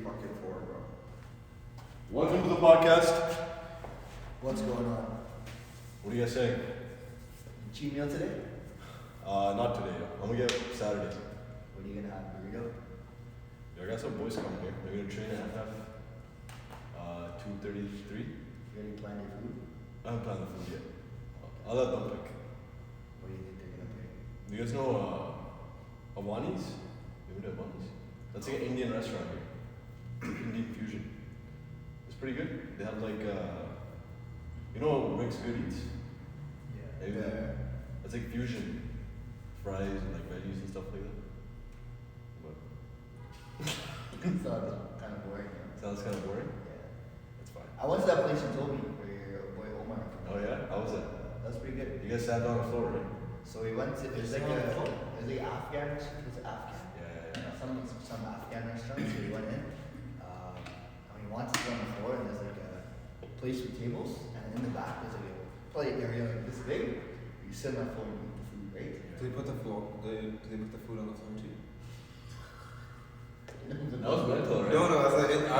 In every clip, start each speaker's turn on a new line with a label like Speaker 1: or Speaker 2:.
Speaker 1: fucking for, bro?
Speaker 2: Welcome to the podcast.
Speaker 3: What's going on?
Speaker 2: What are you guys saying?
Speaker 3: Cheat meal today?
Speaker 2: Not today. I'm gonna get Saturday.
Speaker 3: What are you gonna have? Burrito?
Speaker 2: Yeah, I got some boys coming here. They're gonna train at half. 2:33.
Speaker 3: You already planned your food?
Speaker 2: I haven't planned the food yet.
Speaker 3: Okay.
Speaker 2: I'll let them pick.
Speaker 3: What do you think they're gonna pick?
Speaker 2: Do you guys know Awani's? You ever know Awani's? That's like an Indian restaurant here. It's like Indian fusion. It's pretty good. They have like you know Rick's Good Eats?
Speaker 3: Yeah.
Speaker 2: That's like fusion. Fries and like veggies and stuff like that. But
Speaker 3: Sounds kind of boring.
Speaker 2: sounds kind of boring.
Speaker 3: Yeah.
Speaker 2: That's fine.
Speaker 3: I went to that place you told me where your boy Omar.
Speaker 2: Oh yeah? How was that?
Speaker 3: That's pretty good.
Speaker 2: You guys sat down on the floor, right?
Speaker 3: So we went to there's like Afghan restaurant. It's Afghan.
Speaker 2: Yeah.
Speaker 3: Some Afghan restaurants. So we went in. And we wanted to sit on the floor, and there's like a place with tables, and in the back there's like a play area like this big. You sit on the floor and eat the food, right?
Speaker 1: Do they put the floor? Do they put the food on the floor too?
Speaker 2: That was mental, right?
Speaker 1: No, I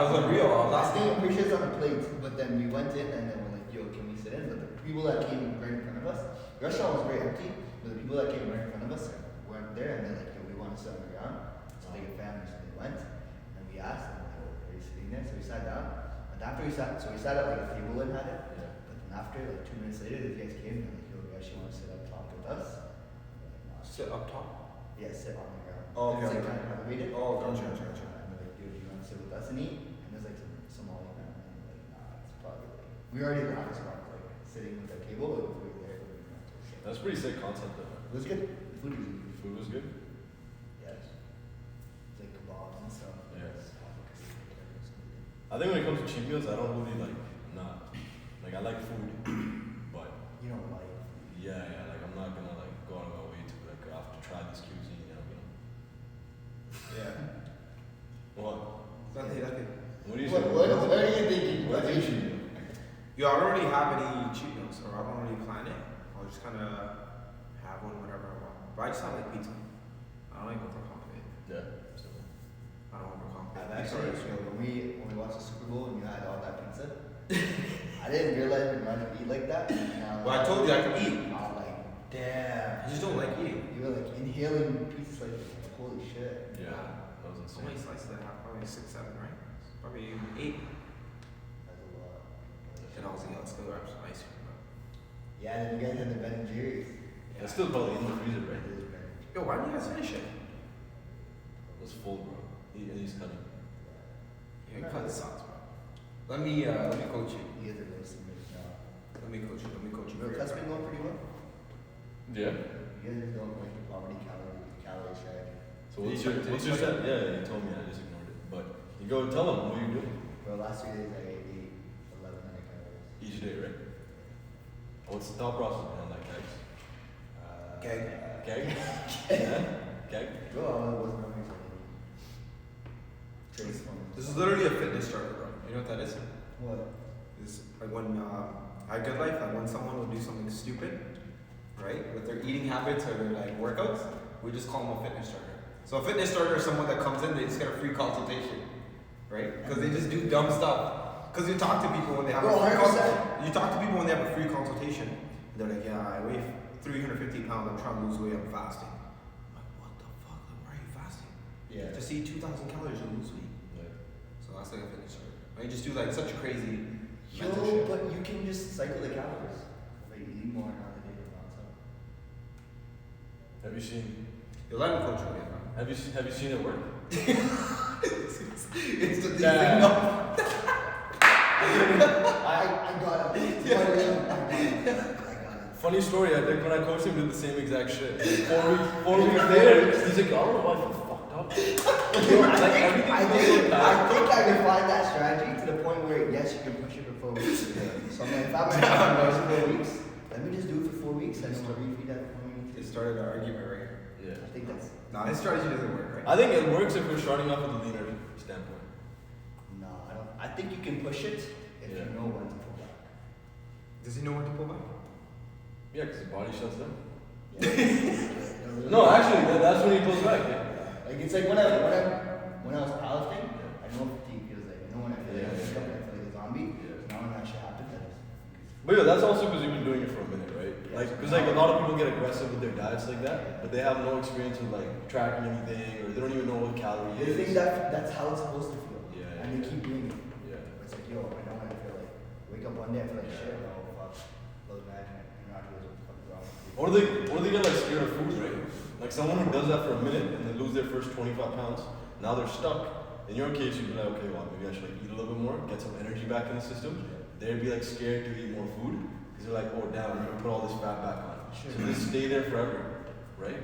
Speaker 1: was unreal.
Speaker 3: Last thing I'm pretty sure it's on a plate, but then we went in and then we're like, yo, can we sit in? But the people that came right in front of us, the restaurant was very empty, but the people that came right in front of us weren't there, and they're like, yo, we want to sit on the ground. So they get family, so they went, and we asked, and they were, are you sitting there? So we sat down, and after we sat at like a table and had it,
Speaker 2: Yeah.
Speaker 3: but then after, like 2 minutes later, the guys came and they're like, yo, you actually want to sit up top with us? And we're like, nah.
Speaker 1: Sit up top.
Speaker 3: Yeah, sit on the ground.
Speaker 1: Oh,
Speaker 3: It's
Speaker 1: okay.
Speaker 3: like kind of elevated.
Speaker 1: Oh, gotcha.
Speaker 3: And they're like, dude, you want to sit with us and eat? And there's like some Somali man, and we're like, nah, it's probably like, we already laughed about like sitting with our table, but if we were there, we were not to sit.
Speaker 2: That's a pretty sick concept though.
Speaker 3: It was good. The food was good.
Speaker 2: Food was good?
Speaker 3: Yes. It's like kebabs and stuff.
Speaker 2: Yeah.
Speaker 3: It's good.
Speaker 2: I think when it comes to cheat meals, I don't really like, I like food, but
Speaker 3: You don't like.
Speaker 2: yeah, like I'm not gonna like go out of my way to like I have to try this cuisine, you know.
Speaker 1: Yeah.
Speaker 2: What?
Speaker 1: Nothing.
Speaker 2: What do you
Speaker 3: What are you thinking?
Speaker 2: What is cheat meal?
Speaker 1: Yo, I don't really have any cheat meals, or I don't really plan it. I'll just kind of have one whenever I want. But I just have like pizza. I don't like overcomplicate.
Speaker 2: Yeah.
Speaker 1: I don't overcomplicate.
Speaker 3: I've actually, when we watched the Super Bowl and you had all that pizza, I didn't realize we wanted to eat like that.
Speaker 1: Well, I told you I could eat.
Speaker 3: I'm like, damn.
Speaker 1: I just don't like eating.
Speaker 3: You were like inhaling pieces like, holy shit.
Speaker 2: Yeah. That was
Speaker 1: How many
Speaker 2: insane.
Speaker 1: slices did I have? Probably 6, 7, right? Probably 8.
Speaker 3: That's a lot.
Speaker 1: And I was like, let's go grab some ice cream.
Speaker 3: Yeah, and then you guys had the Ben and Jerry's.
Speaker 2: It's still probably in the freezer, right?
Speaker 3: It is Ben and
Speaker 1: Yo, why didn't you guys finish it?
Speaker 2: It was full, bro. He's cutting.
Speaker 1: Yeah, cut sucks, bro. Let me coach you.
Speaker 3: You guys are roasting right now.
Speaker 1: Let me coach you.
Speaker 3: Your cut's been going pretty well.
Speaker 2: Yeah.
Speaker 3: You guys just don't like the poverty calorie strategy.
Speaker 2: So what's your set? Yeah, you told me. I just ignored it. But you go and tell them what you're doing
Speaker 3: Bro, last 3 days I ate 1,100 calories.
Speaker 2: each day, right? What's the thought process behind that, Kags?
Speaker 1: Keg.
Speaker 2: Keg? Yeah? Keg?
Speaker 3: Bro, I wasn't hungry for anything. Trace one.
Speaker 1: This is literally a fitness starter, bro. You know what that is?
Speaker 3: What?
Speaker 1: It's like when I Good Life, like when someone will do something stupid, right, with their eating habits or their like workouts, we just call them a fitness starter. So a fitness starter is someone that comes in, they just get a free consultation, right? Because they just do dumb stuff. Because you talk to people when they have
Speaker 3: Bro,
Speaker 1: a free
Speaker 3: 100%.
Speaker 1: You talk to people when they have a free consultation, and they're like, yeah, I weigh 350 pounds, I'm trying to lose weight, I'm fasting. I'm like, what the fuck? Like, why are you fasting?
Speaker 3: Yeah.
Speaker 1: Just eat 2,000 calories and lose weight.
Speaker 2: Yeah.
Speaker 1: So that's like a fitness starter. Right? Just do like such a crazy
Speaker 3: Yo,
Speaker 1: mental shit.
Speaker 3: but you can just cycle the calories. Like you eat more on the day than nonstop.
Speaker 2: Have you seen?
Speaker 1: Yo, let him coach you again, bro.
Speaker 2: Have you seen it work?
Speaker 1: It's the
Speaker 3: Nah.
Speaker 1: no.
Speaker 3: I got it. I got it.
Speaker 2: Funny story. I think when I coached him, did the same exact shit. 4 weeks later, he's like, I don't know why I feel fucked up.
Speaker 3: I think I refined that strategy to the point where yes, you can push it for 4 weeks. So I'm like, if I'm gonna have it for 4 weeks, let me just do it for 4 weeks and then we'll refeed that for 4 weeks.
Speaker 1: It started an argument right here.
Speaker 2: Yeah.
Speaker 3: I think that's
Speaker 1: Nah, his strategy doesn't work, right?
Speaker 2: I think it works if we're starting off with a leaner standpoint.
Speaker 3: no. I think you can push it if
Speaker 2: Yeah.
Speaker 3: you know when to pull back.
Speaker 1: Does he know when to pull back?
Speaker 2: Yeah, because the body shuts down.
Speaker 3: Yeah.
Speaker 2: No, actually, that's when he pulls back. Yeah.
Speaker 3: Like it's like when I was powerlifting, I know fatigue.
Speaker 2: But yeah, that's also because you've been doing it for a minute, right? Like, because like a lot of people get aggressive with their diets like that, but they have no experience with like tracking anything, or they don't even know what calorie
Speaker 3: They
Speaker 2: is.
Speaker 3: think that's how it's supposed to feel.
Speaker 2: Yeah.
Speaker 3: And they keep doing it.
Speaker 2: Yeah.
Speaker 3: It's like, yo, I know when I feel like, wake up one day, I feel like shit, oh fuck, close my eyes, and you're not doing what the fuck is wrong with you.
Speaker 2: Or they get like scared of food, right? Like someone who does that for a minute and they lose their first 25 pounds, now they're stuck. In your case, you'd be like, okay, well, maybe I should like eat a little bit more, get some energy back in the system. They'd be like scared to eat more food because they're like, oh damn, I'm gonna put all this fat back on.
Speaker 3: Sure.
Speaker 2: So they stay there forever, right?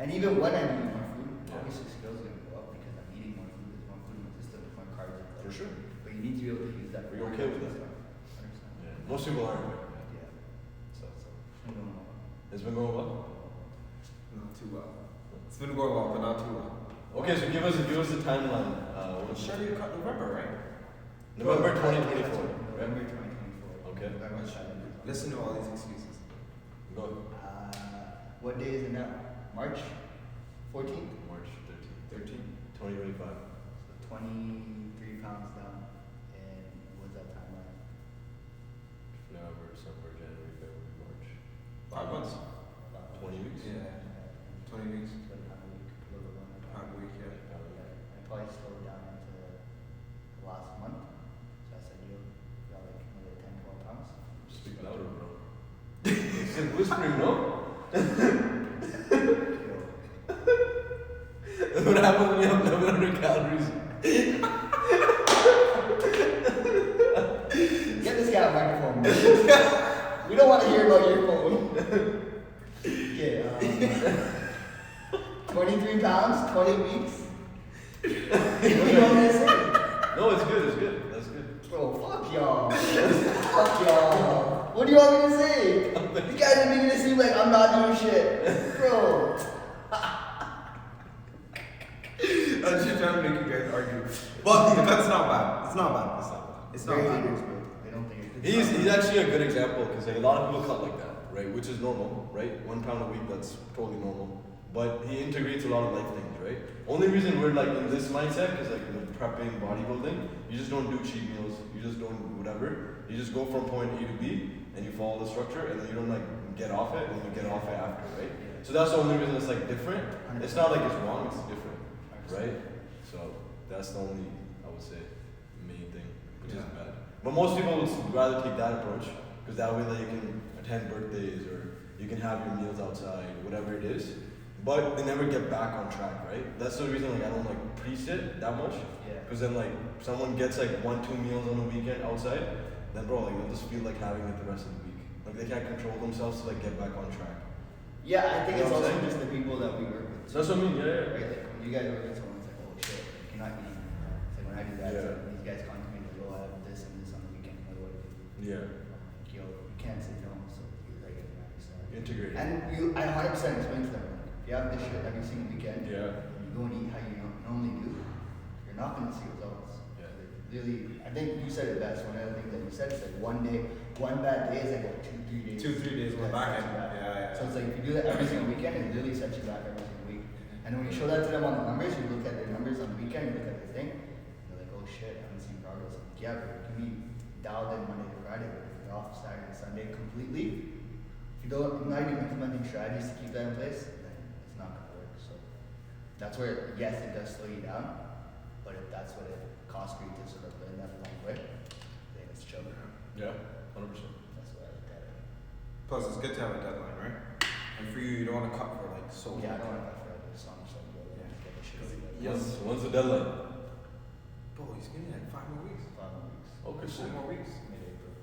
Speaker 3: And even when I'm eating more food,
Speaker 2: Yeah.
Speaker 3: obviously skills are gonna go up because I'm eating more food, there's more food in my system, there's more carbs in
Speaker 2: For sure.
Speaker 3: But you need to be able to use that.
Speaker 2: Are you okay with that?
Speaker 3: 100%.
Speaker 2: Yeah. Most people aren't. Right?
Speaker 3: Yeah. So, I don't know.
Speaker 2: It's been going well.
Speaker 1: Not too well. It's been going well, but not too well.
Speaker 2: Okay, so give us the timeline.
Speaker 1: Sure, you cut November, right?
Speaker 2: November 2024.
Speaker 3: November
Speaker 2: Right?
Speaker 3: 2024.
Speaker 2: Okay.
Speaker 3: November 2024.
Speaker 1: Listen to all these excuses.
Speaker 2: Go.
Speaker 3: What day is it now? March 14th?
Speaker 2: March 13th,
Speaker 1: 13.
Speaker 2: 2025.
Speaker 3: So 23 pounds down. And what's that timeline?
Speaker 2: November, December, January, February, March.
Speaker 1: 5 months.
Speaker 2: 20 weeks?
Speaker 1: Yeah. 20 weeks.
Speaker 3: So pound a week, a little bit more.
Speaker 1: Pound a week, yeah.
Speaker 3: I probably slowed down into the last month. So I said, you got like another 10, 12 pounds.
Speaker 2: Speak louder, bro. It's whispering, no?
Speaker 3: Yo,
Speaker 2: That's what happens when you have 1100 calories.
Speaker 3: get this guy a microphone. Man. We don't want to hear about your phone. Okay, 23 pounds, 20 weeks. What do you want me to say?
Speaker 2: No, it's good, it's good. That's good.
Speaker 3: Bro, fuck y'all. Fuck y'all. What do you want me to say? You guys are making it seem like I'm not doing shit. Bro.
Speaker 1: I'm just trying to make you guys argue. But the cut's not bad. It's not bad. It's not bad. It's not
Speaker 3: Very
Speaker 1: bad.
Speaker 3: haters, bro. They don't think it's
Speaker 2: He's actually a good example because like a lot of people cut like that, right? Which is normal, right? 1 pound a week, that's totally normal. But he integrates a lot of life things, right? Only reason we're like in this mindset is like with prepping, bodybuilding, you just don't do cheat meals, you just don't do whatever. You just go from point A to B and you follow the structure and then you don't like get off it and you get off it after, right? So that's the only reason it's like different. It's not like it's wrong, it's different, right? So that's the only, I would say, main thing, which is bad. But most people would rather take that approach because that way you can attend birthdays or you can have your meals outside, whatever it is. But they never get back on track, right? That's the reason like I don't like pre-sit that much.
Speaker 3: Yeah.
Speaker 2: Because then like someone gets like 1-2 meals on a weekend outside, then bro, like they'll just feel like having it the rest of the week. Like they can't control themselves to like get back on track.
Speaker 3: Yeah, I think
Speaker 2: You
Speaker 3: it's
Speaker 2: know what I'm
Speaker 3: also
Speaker 2: saying?
Speaker 3: just the people that we work with.
Speaker 2: That's what I mean, yeah.
Speaker 3: Right? Like when you guys work with someone, it's like, oh shit, you're not eating. It's like when I do that, it's like, these guys contact me like, oh, I have this and this on the weekend. What do I do?
Speaker 2: Yeah.
Speaker 3: Like, yo, you can't say no, so you like understand.
Speaker 2: Integrated.
Speaker 3: And I 100% explain to them, like, if you have this shit every single weekend,
Speaker 2: Yeah.
Speaker 3: and you go and eat how you normally do, you're not going to see results.
Speaker 2: Yeah.
Speaker 3: Like, really, I think you said it best. One of the things that you said is like one bad day is like what, 2-3 days.
Speaker 1: 2-3 days
Speaker 3: Yeah,
Speaker 1: went back
Speaker 3: sets
Speaker 1: in.
Speaker 3: you back.
Speaker 1: Yeah.
Speaker 3: So it's like if you do that every single weekend, it really sets you back every single week. And when you show that to them on the numbers, you look at their numbers on the weekend, you look at their thing, you're like, oh shit, I haven't seen progress. I'm like, yeah, but it can be dialed in Monday to Friday, but if you're off Saturday and Sunday completely, if you don't, you're not even implementing strategies to keep that in place, then it's not gonna work. So that's where, yes, it does slow you down, but if that's what it costs for you to sort of learn that along the way, then it's chill.
Speaker 2: Yeah, 100%.
Speaker 3: That's what I look at it.
Speaker 1: Plus, it's good to have a deadline, right? And for you, you don't want to cut for like so long.
Speaker 3: Yeah, I don't want to for this song, so I'm going to get the shit together.
Speaker 1: Yes.
Speaker 2: When's the deadline?
Speaker 1: Bro, he's giving me like 5 more weeks.
Speaker 3: 5 weeks.
Speaker 2: Okay,
Speaker 1: 4
Speaker 2: sick.
Speaker 1: more weeks.
Speaker 3: Mid-April.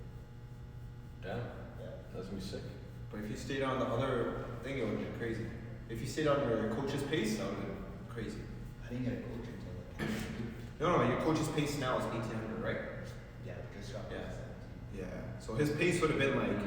Speaker 2: Damn,
Speaker 3: Yeah.
Speaker 2: that's gonna be sick.
Speaker 1: But if you stayed on the other thing, it would have been crazy. If you stayed on your coach's pace, that would have been crazy.
Speaker 3: I didn't get a coach until like
Speaker 1: No, your coach's pace now is 1800, right?
Speaker 3: yeah, just dropped
Speaker 1: Yeah.
Speaker 3: 17.
Speaker 1: Yeah. So his pace would have been like,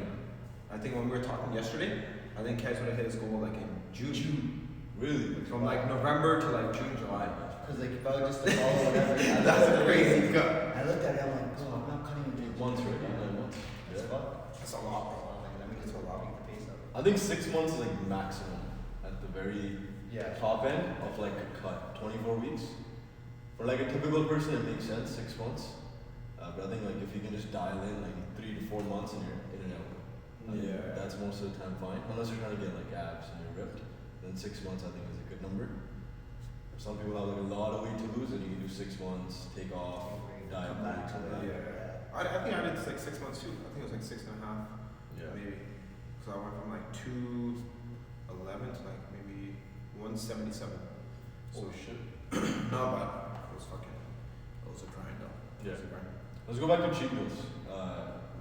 Speaker 1: I think when we were talking yesterday, I think Kags would have hit his goal like in June.
Speaker 2: Really?
Speaker 1: From like November to like June, July.
Speaker 3: Because like if I would just follow whatever.
Speaker 1: That's a crazy cut.
Speaker 3: I looked at it, I'm like, oh, I'm not cutting into
Speaker 2: Months, right? 9 months.
Speaker 3: That's
Speaker 2: Yeah.
Speaker 3: fuck.
Speaker 1: That's a lot, bro.
Speaker 3: Like, let me just go logging the pace up.
Speaker 2: I think 6 months is like maximum at the very
Speaker 3: Yeah.
Speaker 2: top end of like a cut. 24 weeks. For like a typical person, it makes sense. 6 months. But I think like if you can just dial in like 3 to 4 months and you're in and out, I think
Speaker 1: Yeah.
Speaker 2: that's most of the time fine. Unless you're trying to get like abs and you're ripped, then 6 months I think is a good number. Some people have like a lot of weight to lose, and you can do 6 months, take off, diet,
Speaker 3: Come back to
Speaker 2: come
Speaker 3: it.
Speaker 2: back.
Speaker 1: Yeah. I think I did like 6 months too. I think it was like 6.5,
Speaker 2: Yeah.
Speaker 1: maybe. So I went from like 211 to like maybe 177. So
Speaker 2: Oh shit.
Speaker 1: not bad. It was fucking. It was a grind though.
Speaker 2: Yeah.
Speaker 1: It was a grind.
Speaker 2: Let's go back to cheat meals.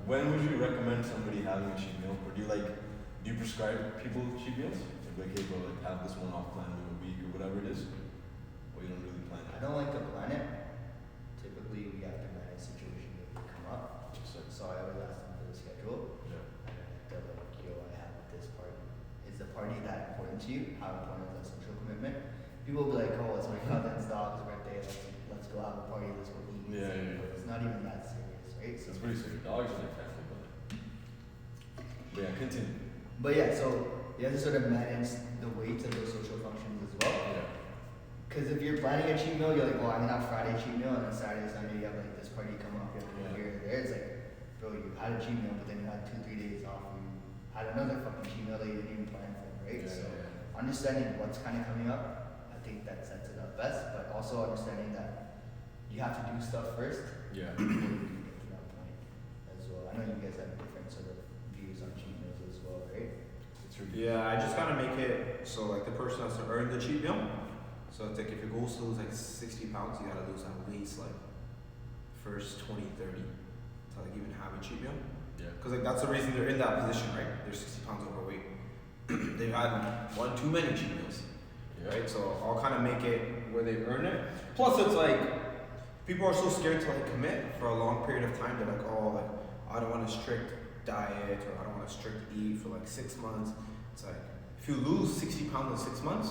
Speaker 2: When would you recommend somebody having a cheat meal, or do you prescribe people cheat meals? Like, hey bro, like have this one off plan meal a week or whatever it is, or you don't really plan
Speaker 3: I
Speaker 2: it?
Speaker 3: don't like to plan it. Typically, we have to manage situations that will come up.
Speaker 2: Just like,
Speaker 3: So I always ask them for the schedule.
Speaker 2: yeah.
Speaker 3: And they're like, yo, I have this party. Is the party that important to you? How important is that social commitment? People will be like, oh, it's my cousin's dog's birthday. Let's go have a party. Let's go eat.
Speaker 2: Yeah.
Speaker 3: But it's not even that serious, right?
Speaker 2: So it's pretty serious. Dogs are like family, but yeah, continue.
Speaker 3: But yeah, so you have to sort of manage the weights of those social functions as well.
Speaker 2: Yeah.
Speaker 3: Because if you're planning a cheat meal, you're like, well, I'm gonna have Friday cheat meal, and then Saturday, Sunday, you have like this party come up, you have to go
Speaker 2: Yeah.
Speaker 3: here or there. It's like, bro, you had a cheat meal, but then you had 2-3 days off, and you had another fucking cheat meal that you didn't even plan for, right? So understanding what's kind of coming up, I think that sets it up best. But also understanding that you have to do stuff first
Speaker 2: Yeah.
Speaker 3: before you can get to that point as well. I know you guys have different sort of views on cheat meals as well, right?
Speaker 2: It's true.
Speaker 1: Yeah, I just gotta make it so like the person has to earn the cheat meal. So it's like if your goal is to lose like 60 pounds, you gotta lose at least like first 20-30 to like even have a cheat meal.
Speaker 2: Yeah.
Speaker 1: Because like that's the reason they're in that position, right? They're 60 pounds overweight. They've had one too many cheat meals,
Speaker 2: Yeah.
Speaker 1: right? So I'll kind of make it where they earn it. Plus, it's like people are so scared to like commit for a long period of time. They're like, oh, like I don't want a strict diet or I don't want to strict eat for like 6 months. It's like if you lose 60 pounds in 6 months,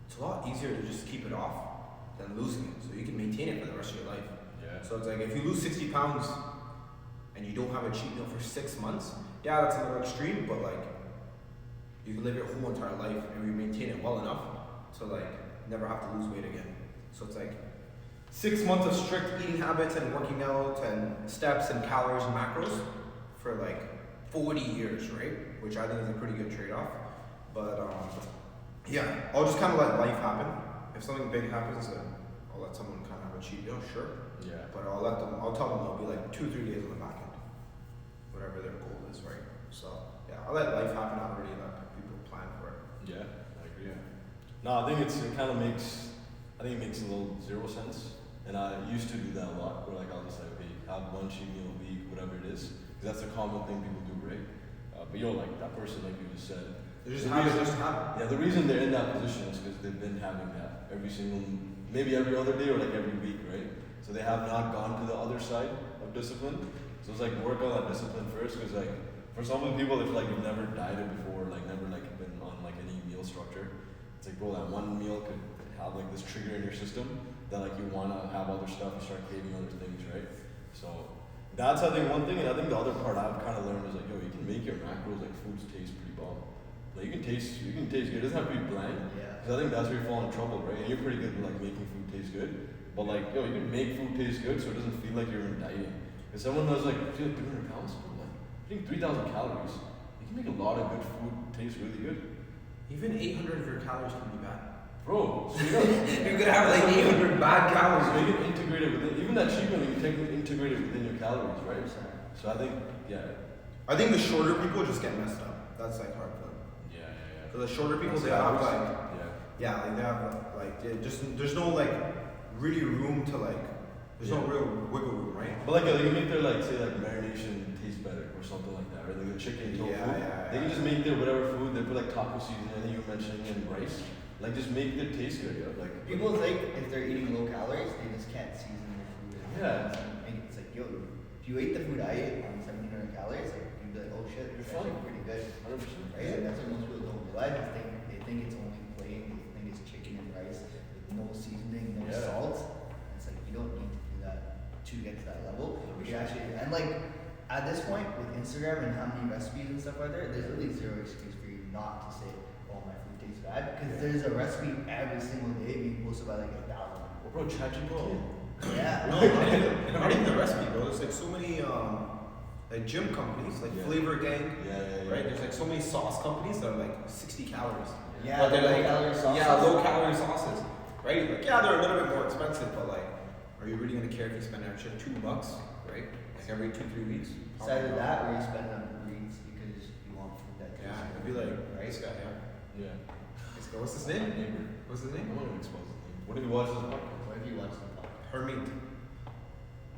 Speaker 1: it's a lot easier to just keep it off than losing it. So you can maintain it for the rest of your life.
Speaker 2: Yeah.
Speaker 1: So it's like if you lose 60 pounds and you don't have a cheat meal for 6 months, yeah, that's a little extreme, but like you can live your whole entire life and you maintain it well enough to like never have to lose weight again. So it's like 6 months of strict eating habits and working out and steps and calories and macros for like 40 years, right? Which I think is a pretty good trade-off. But yeah, I'll just kind of let life happen. If something big happens, then I'll let someone kind of have a cheat meal, sure.
Speaker 2: Yeah.
Speaker 1: But I'll tell them it'll be like 2-3 days on the back end, whatever their goal is, right? So yeah, I'll let life happen. I already let people plan for it.
Speaker 2: Yeah, I agree. No, I think it makes a little zero sense. And I used to do that a lot, where like I'll just like, okay, have one cheat meal a week, whatever it is, because that's a common thing people do, right? But like that person, like you just said,
Speaker 1: They're just habits, just habit.
Speaker 2: yeah, the reason they're in that position is because they've been having that maybe every other day or like every week, right? So they have not gone to the other side of discipline. So it's like work on that discipline first, because like for some of the people, if like you've never dieted before, like never like been on like any meal structure, it's like bro, that one meal could have like this trigger in your system that like you wanna have other stuff, you start craving other things, right? So that's I think one thing, and I think the other part I've kind of learned is like, yo, you can make your macros like foods taste pretty bomb. Like you can taste good. It doesn't have to be bland.
Speaker 3: Yeah.
Speaker 2: Because I think that's where you fall in trouble, right? And you're pretty good at like making food taste good. But like, yo, you can make food taste good so it doesn't feel like you're dieting. If someone knows like, I feel like 300 pounds, I'm like, I think 3,000 calories. You can make a lot of good food taste really good.
Speaker 1: Even 800 of your calories can be bad.
Speaker 2: Bro, straight up.
Speaker 1: You're gonna have like 800 bad
Speaker 2: So
Speaker 1: calories.
Speaker 2: you can integrate it within, even that cheat meal, you can technically integrate it within your calories, right? So I think, yeah.
Speaker 1: I think the shorter people just get messed up. That's like hard for them.
Speaker 2: Yeah.
Speaker 1: Because the shorter people,
Speaker 2: That's
Speaker 1: they have
Speaker 2: calories.
Speaker 1: like, yeah, like they have like, there's no like really room to like, there's no real wiggle room, right?
Speaker 2: But like, they can make their like, say like marination taste better or something like that, right? Like the chicken, tofu. They can just make their whatever food, they put like taco seasoning, I think you were mentioning, and rice. Like just make it taste good, yeah. Like
Speaker 3: People think if they're eating low calories, they just can't season their food.
Speaker 2: Yeah.
Speaker 3: It's like, yo, if you ate the food I ate on 1,700 calories, like you'd be like, oh shit, it's
Speaker 2: You're
Speaker 3: actually
Speaker 2: fine.
Speaker 3: pretty good.
Speaker 2: 100%.
Speaker 3: Right? And that's what most people don't realize. They think it's only plain. They think it's chicken and rice with no seasoning, no
Speaker 2: Yeah.
Speaker 3: salt. And it's like you don't need to do that to get to that level. You actually, and like at this point with Instagram and how many recipes and stuff are there, there's really zero excuse for you not to say, oh my food tastes bad, because there's a recipe every single day being posted by like 1,000 people.
Speaker 2: Bro, ChatGPT.
Speaker 3: Yeah.
Speaker 1: No, not even the recipe, bro. like so many like gym companies, like
Speaker 2: Yeah.
Speaker 1: Flavor Gang,
Speaker 2: Yeah.
Speaker 1: right? There's like so many sauce companies that are like 60 calories.
Speaker 3: Yeah,
Speaker 1: But they're
Speaker 3: low
Speaker 1: like
Speaker 3: calorie sauces.
Speaker 1: yeah, low calorie sauces, right? Like yeah, they're a little bit more expensive, but like, are you really gonna care if you spend an extra $2, right? Like every 2-3 weeks.
Speaker 3: It's either that or you spend it on breeds because you want food that tastes
Speaker 1: Yeah, it'd
Speaker 3: good.
Speaker 1: be like
Speaker 3: right?
Speaker 1: this guy, yeah.
Speaker 2: Yeah.
Speaker 1: This guy, what's his name?
Speaker 2: Neighbor.
Speaker 1: What's his
Speaker 2: I'm
Speaker 1: name?
Speaker 2: not gonna expose his name. What did you watch this podcast?
Speaker 3: What have you watched the podcast?
Speaker 1: Hermit.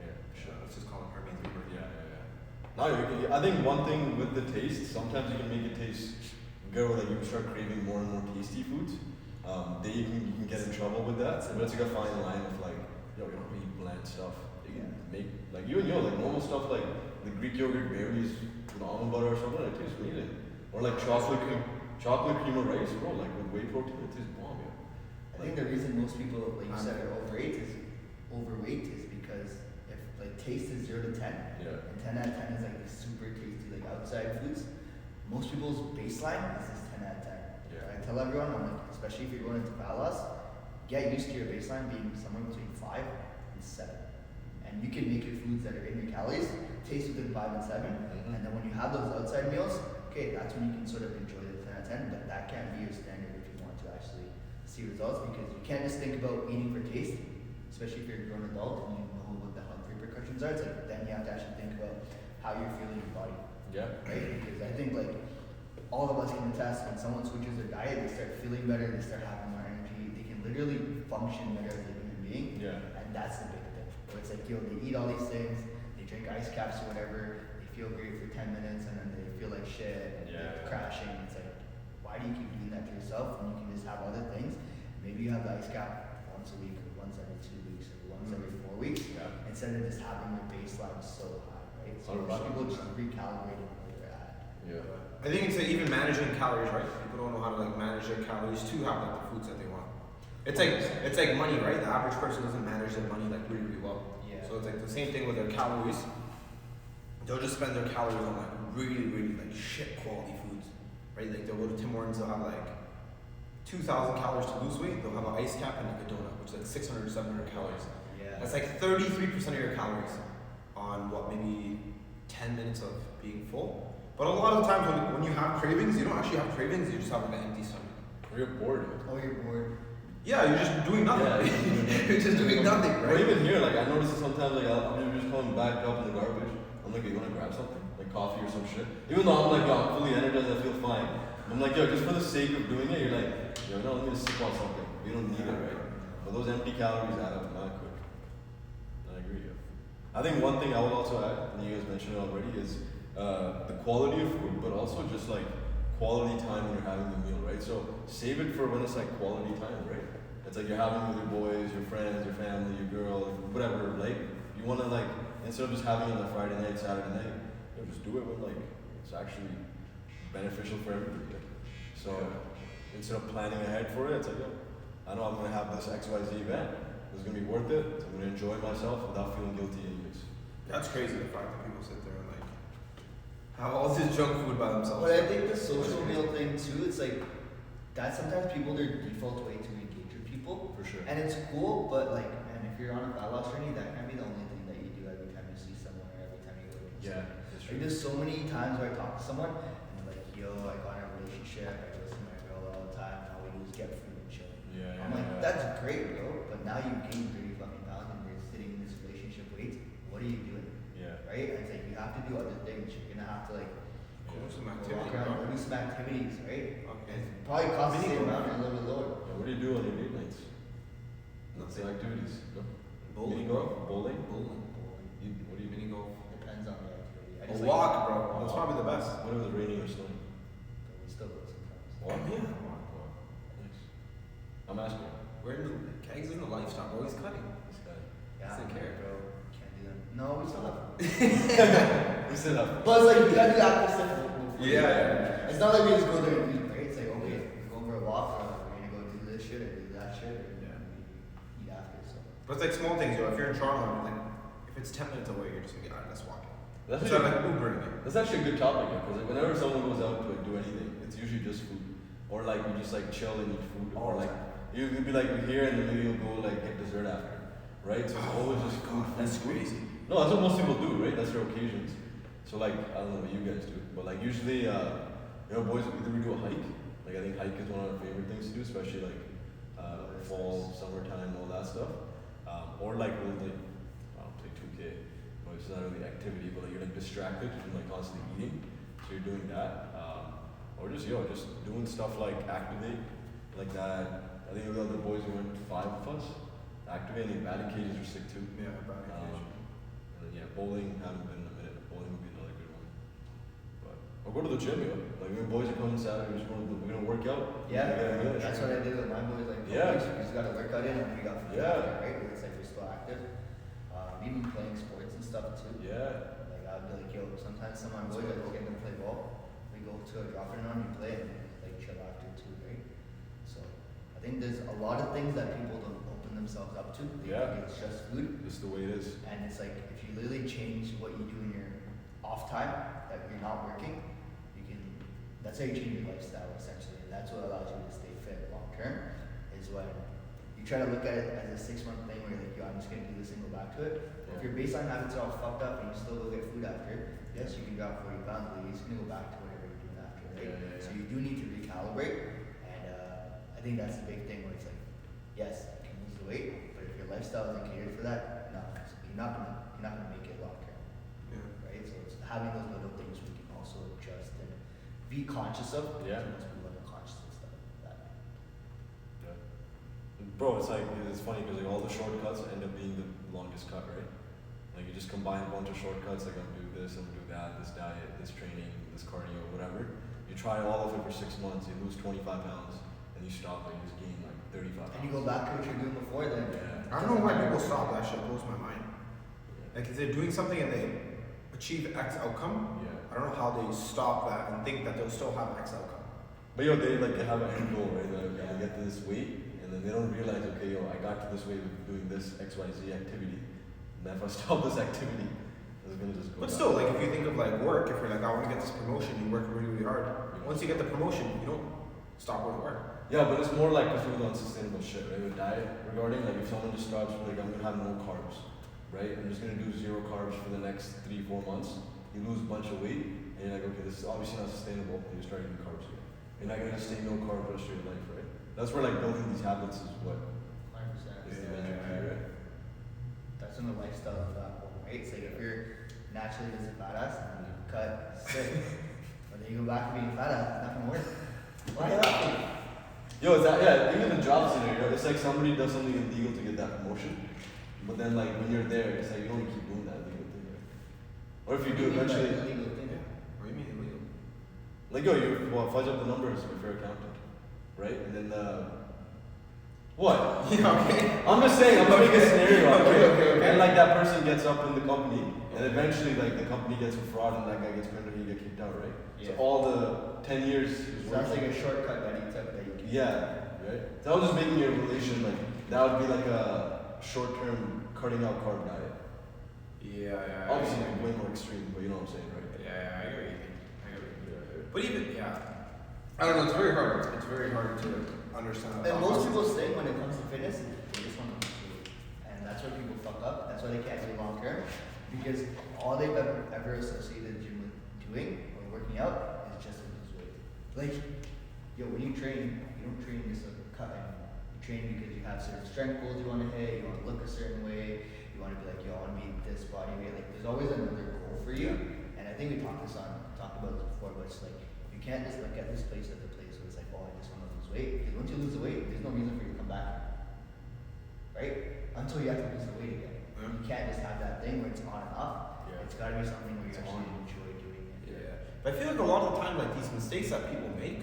Speaker 2: Yeah, sure.
Speaker 1: Let's just call him Hermit.
Speaker 2: Yeah. No, I think one thing with the taste, sometimes you can make it taste good, or like you start craving more and more tasty foods. Then you can get in trouble with that. But it's like a fine line of like, yo, you don't eat bland stuff. You can make like like normal stuff like the Greek yogurt berries with almond butter or something. It tastes amazing. Or like chocolate cream of rice, bro. Like with whey protein, it tastes bomb, yo.
Speaker 3: I think the reason most people, like you said, are overweight is because if like taste is 0 to 10,
Speaker 2: Yeah.
Speaker 3: and 10 out of 10 is like the super tasty like outside foods, most people's baseline is just 10 out of 10.
Speaker 2: Yeah.
Speaker 3: I tell everyone, I'm like, especially if you're going into fat loss, get used to your baseline being somewhere between 5 and 7. And you can make your foods that are in your calories taste within 5 and 7.
Speaker 2: Mhm.
Speaker 3: And then when you have those outside meals, okay, that's when you can sort of enjoy the 10 out of 10, but that can't be your standard if you want to actually see results, because you can't just think about eating for taste, especially if you're a grown adult and you know what the health repercussions are. It's like then you have to actually think about how you're feeling your body,
Speaker 2: Yeah.
Speaker 3: right? Because I think like all of us can attest, when someone switches their diet, they start feeling better, they start having more energy, they can literally function better as a human being.
Speaker 2: Yeah.
Speaker 3: And that's the big thing. Where it's like, yo, they eat all these things, they drink ice caps or whatever, they feel great for 10 minutes and then they feel like shit and
Speaker 2: Yeah.
Speaker 3: they're crashing. It's like, why do you keep doing that to yourself when you can just have other things? Maybe you have the ice cap once a week or once every 2 weeks or once every 4 weeks,
Speaker 2: Yeah.
Speaker 3: instead of just having your baseline so high, right? So most
Speaker 2: 100%.
Speaker 3: people just recalibrating where they're at.
Speaker 2: Yeah.
Speaker 1: I think it's like even managing calories, right? People don't know how to like manage their calories to have like the foods that they want. It's like money, right? The average person doesn't manage their money like really well.
Speaker 3: Yeah.
Speaker 1: So it's like the same thing with their calories. They'll just spend their calories on like really like shit quality foods, right? Like they'll go to Tim Hortons, they'll have like 2,000 calories to lose weight. They'll have an ice cap and like a donut, which is like 600 700 calories.
Speaker 3: Yeah.
Speaker 1: That's like 33% of your calories on what, maybe 10 minutes of being full. But a lot of the times when you have cravings, you don't actually have cravings, you just have like an empty stomach.
Speaker 2: Or you're bored.
Speaker 3: Oh, you're bored.
Speaker 1: Yeah, you're just doing nothing.
Speaker 2: Yeah,
Speaker 1: You're just doing nothing,
Speaker 2: Or
Speaker 1: right?
Speaker 2: even here, like I notice it sometimes, like I'm just coming back up in the garbage. I'm like, hey, you wanna grab something? Like coffee or some shit? Even though I'm like, yo, I'm fully energized, I feel fine. I'm like, yo, just for the sake of doing it, you're like, yo, no, let me just sip on something. You don't need it, right? But those empty calories add up not quick. I agree, yeah. I think one thing I would also add, and you guys mentioned it already, is the quality of food, but also just like quality time when you're having the meal, right? So save it for when it's like quality time, right? It's like you're having with your boys, your friends, your family, your girl, whatever. Like you want to like, instead of just having it on a Friday night, Saturday night, you know, just do it when like it's actually beneficial for everybody. Like. So instead of planning ahead for it, it's like, yo, I know I'm gonna have this XYZ event. It's gonna be worth it. So I'm gonna enjoy myself without feeling guilty anyways.
Speaker 1: That's crazy, the fact that people sit there and like have all this junk food by themselves.
Speaker 3: But I think the social meal thing too, it's like that sometimes people, their default way to engage with people.
Speaker 2: For sure.
Speaker 3: And it's cool, but like, man, if you're on a fat loss journey, that can't be the only thing that you do every time you see someone or every time you go to
Speaker 2: Yeah,
Speaker 3: someone.
Speaker 2: that's
Speaker 3: Like,
Speaker 2: true.
Speaker 3: there's so many times where I talk to someone and they're like, yo, I got in a relationship, I go see my girl all the time, and all we do is get food and chill.
Speaker 2: Yeah,
Speaker 3: I'm like, that's great, bro, but now you gained 30 fucking pounds and you're sitting in this relationship weight. What are you doing?
Speaker 2: Yeah.
Speaker 3: Right? And it's like, you have to do other things. You're gonna have to like
Speaker 1: Go do some
Speaker 3: walk
Speaker 1: activity,
Speaker 3: around,
Speaker 1: bro.
Speaker 3: go do some activities, right?
Speaker 1: Okay.
Speaker 3: It probably costs the
Speaker 1: Mini
Speaker 3: same
Speaker 1: golf.
Speaker 3: amount or a little bit lower.
Speaker 2: Yeah, what do you do on your date nights? What's the
Speaker 1: Nothing.
Speaker 2: activities? No?
Speaker 1: Bowling,
Speaker 2: Mini golf? Bowling?
Speaker 1: Bowling.
Speaker 2: You, what do you
Speaker 1: Mini golf.
Speaker 3: Depends on the activity. I
Speaker 1: A
Speaker 3: just
Speaker 1: walk,
Speaker 3: like,
Speaker 1: bro. That's probably the best.
Speaker 2: What if it's raining or snowing?
Speaker 3: we still go sometimes.
Speaker 2: Walk?
Speaker 1: Yeah, walk.
Speaker 2: Wow. Nice. I'm asking.
Speaker 1: We're in the Kags in the lifestyle, bro. He's cutting.
Speaker 2: This guy.
Speaker 3: Yeah,
Speaker 1: Doesn't care.
Speaker 3: bro. Can't do that. No, we still have.
Speaker 2: We still have.
Speaker 3: But it's like, you gotta do active stuff. before you
Speaker 1: Yeah.
Speaker 3: go. It's not like we just go there and eat, right? It's like, okay, we go for a walk, or like, we're gonna go do this shit or do that shit, or
Speaker 1: Yeah.
Speaker 3: we eat after, so.
Speaker 1: But it's like small things, yo. If you're in Toronto, like, if it's 10 minutes away, you're just gonna get out and just walk.
Speaker 2: That's
Speaker 1: Instead of
Speaker 2: actually,
Speaker 1: like Ubering it.
Speaker 2: that's actually a good topic, because like, whenever someone goes out to like, do anything, it's usually just food. Or like you just like chill and eat food. Or
Speaker 1: All the
Speaker 2: like you'd be like here and then maybe you'll go like get dessert after. right? So it's always just food.
Speaker 1: That's crazy.
Speaker 2: No, that's what most people do, right? That's their occasions. So like, I don't know what you guys do, but like usually, boys, either we do a hike. Like I think hike is one of our favorite things to do, especially like fall, summertime, all that stuff. Or like we'll like, I don't play 2K, but it's not really activity, but like you're like distracted from like constantly eating, so you're doing that. Or just doing stuff like activate, like that. I think the other boys we went 5 of us. Activating batting cages are sick too.
Speaker 1: Yeah, batting cage.
Speaker 2: And then bowling haven't been in a minute. Bowling would be another good one. But or go to the gym, yo. Like when boys are coming Saturday, we're gonna work out.
Speaker 3: Yeah, that's what I did with my boys. Like,
Speaker 2: Yeah.
Speaker 3: we just got to work out in and we got food
Speaker 2: Yeah.
Speaker 3: out there, right? It's like we're still active. Even playing sports and stuff too.
Speaker 2: Yeah.
Speaker 3: Like I'd be like, yo, sometimes some of my boys, I go get them to play ball. We go to a drop in on, we play and like chill after too, right? So I think there's a lot of things that people don't open themselves up to. They think it's just food.
Speaker 2: Just the way it is.
Speaker 3: And it's like if you literally change what you do in your off time, that you're not working, you can. That's how you change your lifestyle essentially, and that's what allows you to stay fit long term. Is when you try to look at it as a 6-month thing where you're like, yo, I'm just gonna do this and go back to it. If your baseline habits are all fucked up and you still go get food after, yes, you can drop 40 pounds, but you're just gonna go back to whatever you're doing after, right? So you do need to recalibrate, and I think that's the big thing where it's like, yes, you can lose the weight, but if your lifestyle isn't catered for that, no, you're not gonna make it long term, right? So it's having those little things we can also adjust and be conscious of.
Speaker 2: Yeah.
Speaker 3: Most people are conscious of stuff like that.
Speaker 2: Yeah. Bro, it's like it's funny because like all the shortcuts end up being the longest cut, right? Like you just combine a bunch of shortcuts, like I'm gonna do this, I'm gonna do that, this diet, this training, this cardio, whatever. You try all of it for 6 months, you lose 25 pounds, and you stop and you just gain like 35 pounds.
Speaker 3: And you go back to what you're doing before then.
Speaker 2: Yeah.
Speaker 1: I don't know why people stop. That shit blows my mind. Like if they're doing something and they achieve X outcome,
Speaker 2: Yeah.
Speaker 1: I don't know how they stop that and think that they'll still have X outcome.
Speaker 2: But they have an end goal, right? Like, okay, I get to this weight, and then they don't realize, okay, I got to this weight with doing this XYZ activity. And if I stop this activity, it's gonna just go.
Speaker 1: But
Speaker 2: down.
Speaker 1: still, like if you think of like work, if you're like, I want to get this promotion, you work really, really hard. Once you get the promotion, you don't stop going to work.
Speaker 2: Yeah, but it's more like because people do unsustainable shit, right? With diet, regarding like if someone just stops, like I'm gonna have no carbs, right? I'm just gonna do 0 carbs for the next 3-4 months. You lose a bunch of weight, and you're like, okay, this is obviously not sustainable. And you start eating carbs again. You're not gonna just stay no carb for the rest of your life, right? That's where like building these habits is what
Speaker 3: 100%.
Speaker 2: is the major key, right?
Speaker 3: That's when the lifestyle is that one, right? It's like if you're naturally just a badass, and you cut sick, but then you go back to being fat ass, it's not gonna work. Why not?
Speaker 2: Yo, it's that, even the job scenario, it's like somebody does something illegal to get that promotion, but then like when you're there, it's like you don't keep doing that illegal thing, right? Or if you do eventually,
Speaker 3: Illegal thing.
Speaker 1: What do you mean illegal?
Speaker 2: like you fudge up the numbers if you're accountant, right? And then what?
Speaker 1: Yeah, okay.
Speaker 2: I'm just saying, I'm making a scenario up,
Speaker 1: Okay,
Speaker 2: right?
Speaker 1: okay, okay.
Speaker 2: And like that person gets up in the company, and eventually like the company gets a fraud, and that guy gets burned, and he get kicked out, right? So
Speaker 3: Yeah.
Speaker 2: all the 10 years is
Speaker 3: So that's
Speaker 2: working.
Speaker 3: like a shortcut that you took that you can.
Speaker 2: Yeah, right. So I was just making your relation like that would be like a short-term cutting out carb diet.
Speaker 1: Yeah.
Speaker 2: Obviously, like way more extreme, but you know what I'm saying, right?
Speaker 1: Yeah, I get what you think. But even, I don't know, it's very hard. It's very hard to understand.
Speaker 3: And most people say when it comes to fitness, they just want to lose weight. And that's where people fuck up. That's why they can't do long term. Because all they've ever associated the gym with doing or working out is just to lose weight. Like, yo, when you train, you don't train just to cut in. You train because you have certain strength goals you want to hit, you want to look a certain way, you want to be like, yo, I want to be this body weight. Like, there's always another goal for you. And I think we talked about this before, but it's like, you can't just look at this place as a place where it's like, oh, I just want to lose weight. Because once you lose the weight, there's no reason for you to come back. Right? Until you have to lose the weight again.
Speaker 1: Yeah.
Speaker 3: You can't just have that thing where it's on and off.
Speaker 2: Yeah.
Speaker 3: It's got to be something where you
Speaker 2: It's
Speaker 3: actually
Speaker 2: on.
Speaker 3: enjoy doing it.
Speaker 1: Yeah. But I feel like a lot of the time, like these mistakes that people make,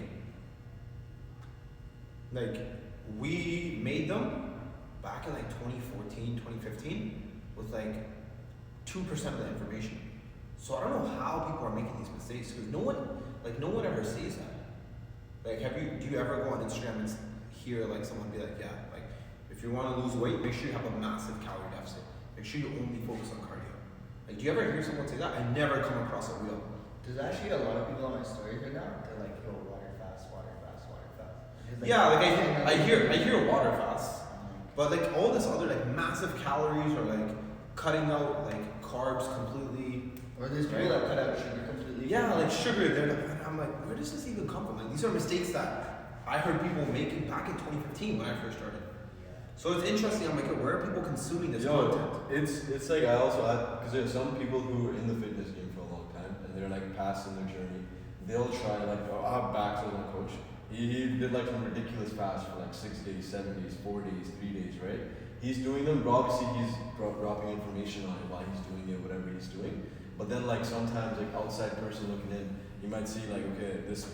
Speaker 1: like we made them back in like 2014, 2015 with like 2% of the information. So I don't know how people are making these mistakes because no one ever says that. Like, do you ever go on Instagram and hear like someone be like, yeah, like if you want to lose weight, make sure you have a massive calorie deficit. Make sure you only focus on cardio. Like, do you ever hear someone say that? I never come across a reel.
Speaker 3: There's actually a lot of people on my stories right now. They're like, yo, water fast, water fast, water fast. It's
Speaker 1: Yeah, like I hear water fast,
Speaker 3: I'm like,
Speaker 1: But like all this other like massive calories or like cutting out like carbs completely.
Speaker 3: Or there's people that cut out sugar completely.
Speaker 1: Yeah, like sugar. They're like, and I'm like, where does this even come from? Like these are mistakes that I heard people making back in 2015 when I first started. So it's interesting. I'm like, where are people consuming this content?
Speaker 2: It's like I also because there's some people who are in the fitness game for a long time and they're like past in their journey. They'll try like I have Bax as my coach. He did like some ridiculous fast for like 6 days, 7 days, 4 days, 3 days, right? He's doing them, but obviously he's dropping information on it while he's doing it, whatever he's doing. But then like sometimes like outside person looking in, you might see like, okay, this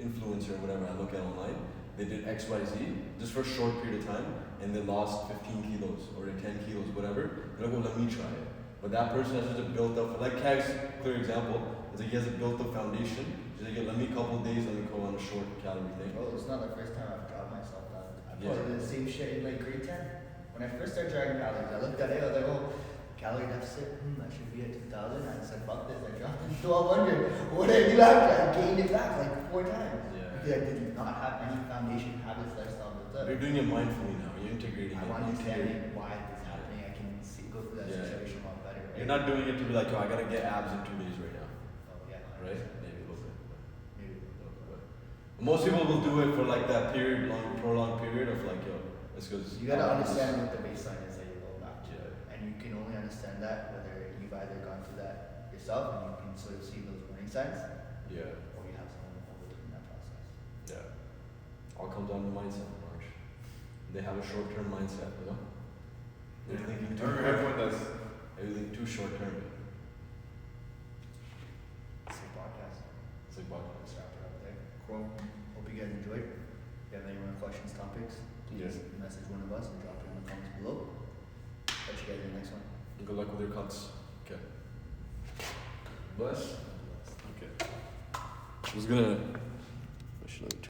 Speaker 2: influencer or whatever I look at online, they did XYZ just for a short period of time and they lost 15 kilos or 10 kilos, whatever. They're like, well, let me try it. But that person has just a built up, like Kags, clear example, it's like he has a built up foundation. He's like, yeah, let me a couple days, let me go on a short calorie thing.
Speaker 3: Bro, it's not the first time I've dropped myself down. I
Speaker 2: Yeah.
Speaker 3: probably did the same shit in like grade 10. When I first started driving calories, I looked at it, I was like, oh, calorie deficit, I should be at 2,000. I said, fuck this, I dropped it to 1,200. What did I do after? I gained it back like 4 times.
Speaker 2: Yeah.
Speaker 3: Because I did not have any foundation habits, lifestyle built up.
Speaker 2: You're doing it mindfully now, you're integrating
Speaker 3: I
Speaker 2: it.
Speaker 3: want to
Speaker 2: integrating.
Speaker 3: understand why this is happening. I can see, go through that
Speaker 2: Yeah.
Speaker 3: situation a lot better. Right?
Speaker 2: You're not doing it to be like, oh, I gotta get abs in 2 days right now,
Speaker 3: Oh, yeah.
Speaker 2: right? Maybe a little bit.
Speaker 3: Maybe.
Speaker 2: Most people will do it for like that period, prolonged period of like, yo, it's because
Speaker 3: You gotta understand what the baseline is that you're going back to.
Speaker 2: Yeah.
Speaker 3: And you can only understand that whether you've either gone through that yourself and you can sort of see those warning signs,
Speaker 2: Yeah,
Speaker 3: or you have someone overlooking that process.
Speaker 2: yeah. All comes down to mindset, March. They have a short-term mindset, you know. They're thinking too.
Speaker 1: Everyone does.
Speaker 2: Everything too short-term.
Speaker 3: It's a podcast.
Speaker 2: It's like what?
Speaker 3: Let's wrap it up there.
Speaker 1: Cool.
Speaker 3: Hope you guys enjoyed. If you have any more questions, topics,
Speaker 2: Yes.
Speaker 3: message one of us and drop it in the comments below. Catch you guys in the next one.
Speaker 2: Good luck with your cuts. Okay. Bless. Okay. I was gonna. I should